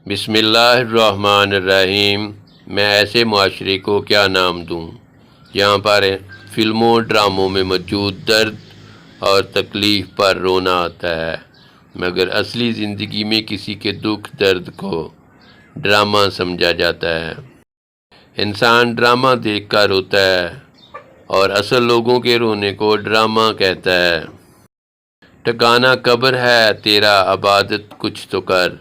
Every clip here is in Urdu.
بسم اللہ الرحمن الرحیم۔ میں ایسے معاشرے کو کیا نام دوں جہاں پر فلموں ڈراموں میں موجود درد اور تکلیف پر رونا آتا ہے، مگر اصلی زندگی میں کسی کے دکھ درد کو ڈرامہ سمجھا جاتا ہے۔ انسان ڈرامہ دیکھ کر روتا ہے اور اصل لوگوں کے رونے کو ڈرامہ کہتا ہے۔ ٹھکانہ قبر ہے تیرا عبادت کچھ تو کر،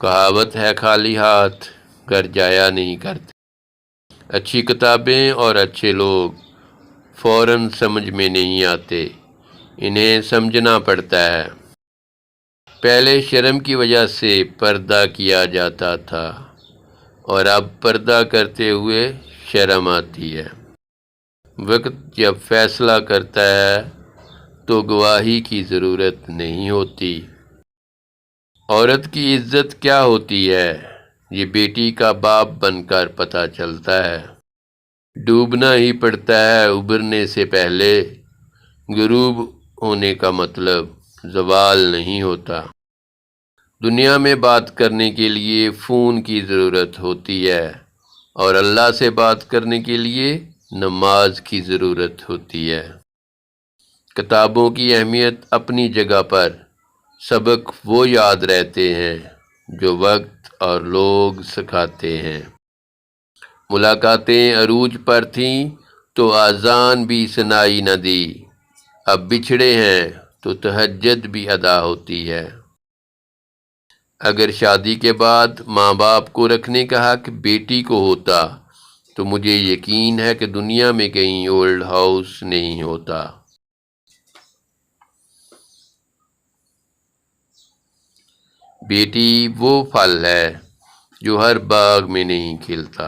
کہاوت ہے خالی ہاتھ گھر جایا نہیں کرتے۔ اچھی کتابیں اور اچھے لوگ فوراً سمجھ میں نہیں آتے، انہیں سمجھنا پڑتا ہے۔ پہلے شرم کی وجہ سے پردہ کیا جاتا تھا اور اب پردہ کرتے ہوئے شرم آتی ہے۔ وقت جب فیصلہ کرتا ہے تو گواہی کی ضرورت نہیں ہوتی۔ عورت کی عزت کیا ہوتی ہے، یہ بیٹی کا باپ بن کر پتہ چلتا ہے۔ ڈوبنا ہی پڑتا ہے ابھرنے سے پہلے، غروب ہونے کا مطلب زوال نہیں ہوتا۔ دنیا میں بات کرنے کے لیے فون کی ضرورت ہوتی ہے اور اللہ سے بات کرنے کے لیے نماز کی ضرورت ہوتی ہے۔ کتابوں کی اہمیت اپنی جگہ پر، سبق وہ یاد رہتے ہیں جو وقت اور لوگ سکھاتے ہیں۔ ملاقاتیں عروج پر تھیں تو اذان بھی سنائی نہ دی، اب بچھڑے ہیں تو تہجد بھی ادا ہوتی ہے۔ اگر شادی کے بعد ماں باپ کو رکھنے کا حق بیٹی کو ہوتا تو مجھے یقین ہے کہ دنیا میں کہیں اولڈ ہاؤس نہیں ہوتا۔ بیٹی وہ پھل ہے جو ہر باغ میں نہیں کھلتا۔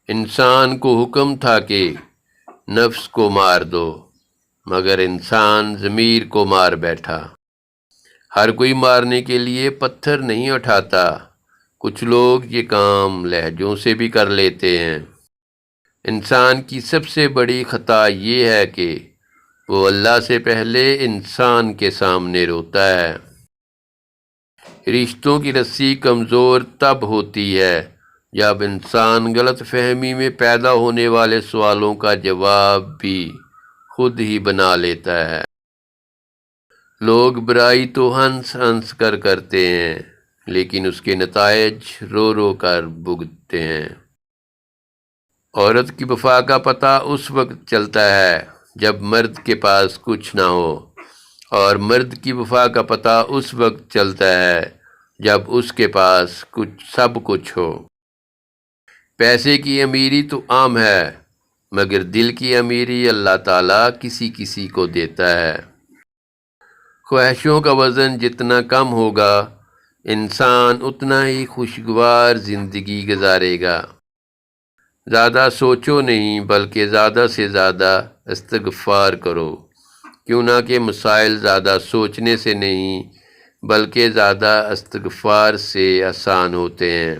انسان کو حکم تھا کہ نفس کو مار دو، مگر انسان ضمیر کو مار بیٹھا۔ ہر کوئی مارنے کے لیے پتھر نہیں اٹھاتا، کچھ لوگ یہ کام لہجوں سے بھی کر لیتے ہیں۔ انسان کی سب سے بڑی خطا یہ ہے کہ وہ اللہ سے پہلے انسان کے سامنے روتا ہے۔ رشتوں کی رسی کمزور تب ہوتی ہے جب انسان غلط فہمی میں پیدا ہونے والے سوالوں کا جواب بھی خود ہی بنا لیتا ہے۔ لوگ برائی تو ہنس ہنس کر کرتے ہیں، لیکن اس کے نتائج رو رو کر بھگتتے ہیں۔ عورت کی وفا کا پتہ اس وقت چلتا ہے جب مرد کے پاس کچھ نہ ہو، اور مرد کی وفا کا پتہ اس وقت چلتا ہے جب اس کے پاس سب کچھ ہو۔ پیسے کی امیری تو عام ہے، مگر دل کی امیری اللہ تعالیٰ کسی کسی کو دیتا ہے۔ خواہشوں کا وزن جتنا کم ہوگا، انسان اتنا ہی خوشگوار زندگی گزارے گا۔ زیادہ سوچو نہیں بلکہ زیادہ سے زیادہ استغفار کرو، کیوں نہ کہ مسائل زیادہ سوچنے سے نہیں بلکہ زیادہ استغفار سے آسان ہوتے ہیں۔